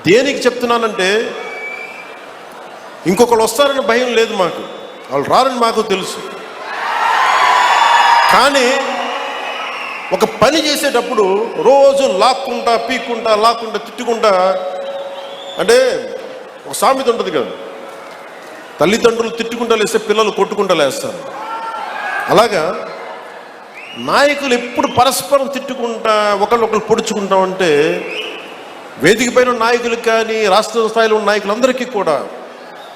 దేనికి చెప్తున్నానంటే, ఇంకొకళ్ళు వస్తారని భయం లేదు మాకు, వాళ్ళు రారని మాకు తెలుసు. కానీ ఒక పని చేసేటప్పుడు రోజు లాక్కుంటా పీక్కుంటా లాక్కుంటా తిట్టుకుంటా, అంటే ఒక సామెత ఉంటుంది కదా, తల్లిదండ్రులు తిట్టుకుంటా లేస్తే పిల్లలు కొట్టుకుంటా లేస్తారు. అలాగా నాయకులు ఎప్పుడు పరస్పరం తిట్టుకుంటా ఒకళ్ళొకళ్ళు పొడుచుకుంటా ఉంటే, వేదిక పైన నాయకులకు కానీ రాష్ట్ర స్థాయిలో ఉన్న నాయకులందరికీ కూడా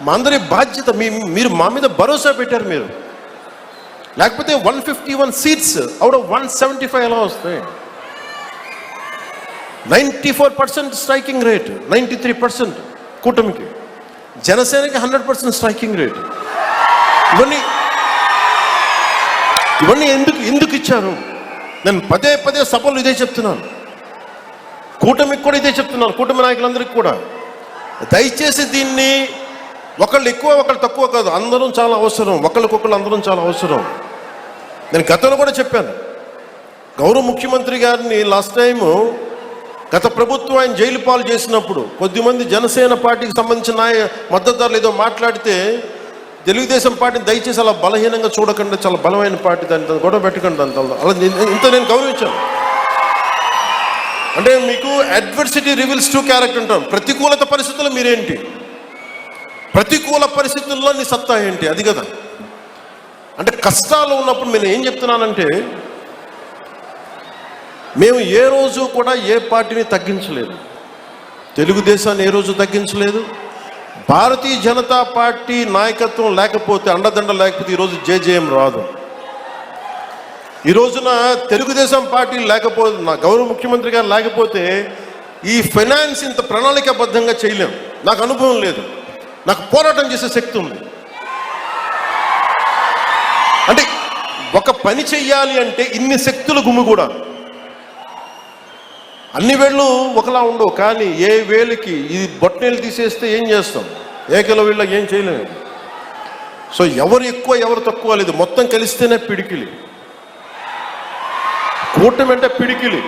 మా అందరి బాధ్యత, మీరు మా మీద భరోసా పెట్టారు. మీరు లేకపోతే 151 సీట్స్ అవుట్ ఆఫ్ 175 ఎలా వస్తాయి? 94% స్ట్రైకింగ్ రేట్, 93% కూటమికి, జనసేనకి 100% స్ట్రైకింగ్ రేట్. ఇవన్నీ ఎందుకు ఇచ్చారు? నేను పదే పదే సభలు ఇదే చెప్తున్నాను, కూటమికి కూడా ఇదే చెప్తున్నాను, కూటమి నాయకులందరికీ కూడా. దయచేసి దీన్ని ఒకళ్ళు ఎక్కువ ఒకళ్ళు తక్కువ కాదు, అందరం చాలా అవసరం, ఒకళ్ళకొకళ్ళు అందరం చాలా అవసరం. నేను గతంలో కూడా చెప్పాను, గౌరవ ముఖ్యమంత్రి గారిని లాస్ట్ టైము గత ప్రభుత్వం ఆయన జైలు పాలు చేసినప్పుడు కొద్దిమంది జనసేన పార్టీకి సంబంధించిన మద్దతుదారులు ఏదో మాట్లాడితే, తెలుగుదేశం పార్టీని దయచేసి అలా బలహీనంగా చూడకుండా, చాలా బలమైన పార్టీ, దాని గొడవ పెట్టకండి అంత అలా ఇంత నేను గౌరవించాను. అంటే మీకు అడ్వర్సిటీ రివీల్స్ ట్రూ క్యారెక్టర్ అంటాం. ప్రతికూలత పరిస్థితుల్లో మీరేంటి, ప్రతికూల పరిస్థితుల్లో నీ సత్తా ఏంటి, అది కదా. అంటే కష్టాలు ఉన్నప్పుడు నేను ఏం చెప్తున్నానంటే, మేము ఏ రోజు కూడా ఏ పార్టీని తగ్గించలేదు, తెలుగుదేశాన్ని ఏ రోజు తగ్గించలేదు. భారతీయ జనతా పార్టీ నాయకత్వం లేకపోతే, అండదండ లేకపోతే ఈరోజు జేజేఎం రాదు. ఈ రోజున తెలుగుదేశం పార్టీ లేకపోతే, నా గౌరవ ముఖ్యమంత్రి గారు లేకపోతే ఈ ఫైనాన్స్ ఇంత ప్రణాళికాబద్ధంగా చేయలేం. నాకు అనుభవం లేదు, నాకు పోరాటం చేసే శక్తి ఉంది. అంటే ఒక పని చెయ్యాలి అంటే ఇన్ని శక్తులు గుమిగూడా. అన్ని వేళ్ళు ఒకలా ఉండవు, కానీ ఏ వేలికి ఇది బొట్టనేలు తీసేస్తే ఏం చేస్తాం, ఏకల వీళ్ళకి ఏం చేయలేము. సో ఎవరు ఎక్కువ ఎవరు తక్కువ లేదు, మొత్తం కలిస్తేనే పిడికిలి. కూటమి అంటే పిడికిలి,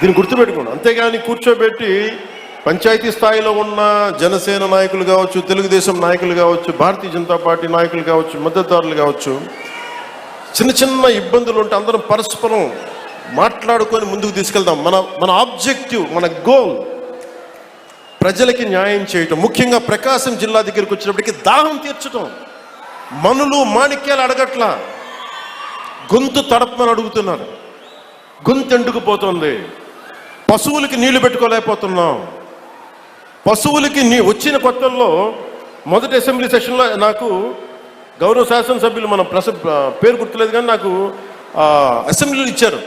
దీన్ని గుర్తుపెట్టుకోండి. అంతేగాని కూర్చోబెట్టి పంచాయతీ స్థాయిలో ఉన్న జనసేన నాయకులు కావచ్చు, తెలుగుదేశం నాయకులు కావచ్చు, భారతీయ జనతా పార్టీ నాయకులు కావచ్చు, మద్దతుదారులు కావచ్చు, చిన్న చిన్న ఇబ్బందులు ఉంటే అందరం పరస్పరం మాట్లాడుకొని ముందుకు తీసుకెళ్దాం. మన ఆబ్జెక్టివ్, మన గోల్ ప్రజలకి న్యాయం చేయటం. ముఖ్యంగా ప్రకాశం జిల్లా దగ్గరికి వచ్చినప్పటికీ దాహం తీర్చడం. మనులు మాణిక్యాలు అడగట్లా, గొంతు తడపమని అడుగుతున్నారు. గొంతు ఎండుకుపోతుంది, పశువులకి నీళ్లు పెట్టుకోలేకపోతున్నాం. పశువులకి వచ్చిన కొత్తల్లో మొదటి అసెంబ్లీ సెషన్లో నాకు గౌరవ శాసనసభ్యులు, మన పేరు గుర్తులేదు కానీ నాకు అసెంబ్లీలో ఇచ్చారు,